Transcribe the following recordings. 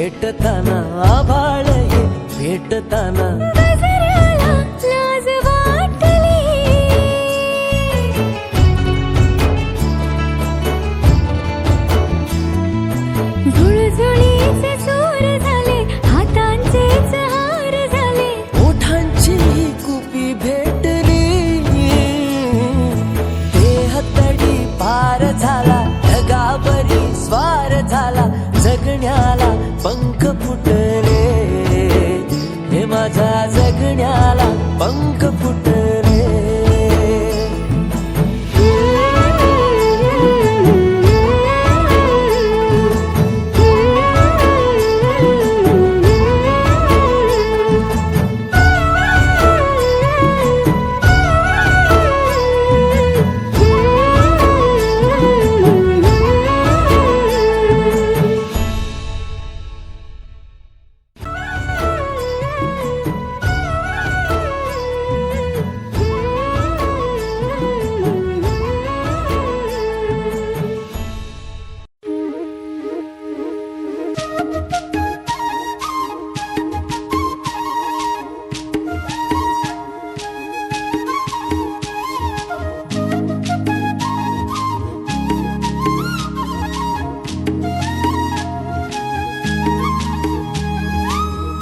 भेटताना आभाळ हे भेटताना गजराला लाज वाटली झुळझुळीचे सूर झाले हातांचेच हार झाले ओठांची कुपी भेटली देहतडी पार झाला ढगावरी स्वार झाला जगण्याला पंख फुटले हे माझ्या जगण्याला पंख फुटले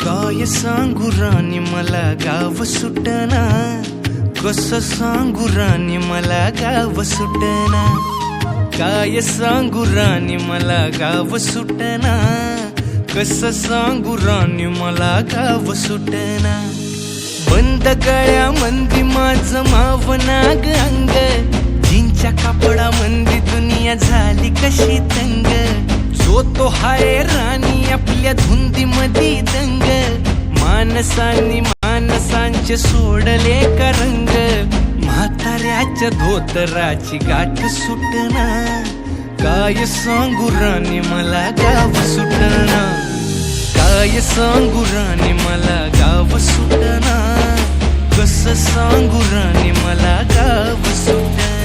काय सांगू राणी मला गाव सुटना कसं सांगू राणी मला गाव सुटना काय सांगू राणी मला गाव सुटना कसं सांगू राणी मला गाव सुटना बंद गळ्या मंदी माझं मावनाग अंग जिंच्या कापडा मंदी दुनिया झाली कशी तंग जो तो हाय राणी आपल्या धुंदी मधी दंग माणसांनी माणसांचे सोडले का रंग म्हाताऱ्याच्या धोतराची गाठ सुटना काय सांगू राणी मला गाव सुटना काय सांगू राणी मला गाव सुटना कसं सांगू राणी मला गाव सुटना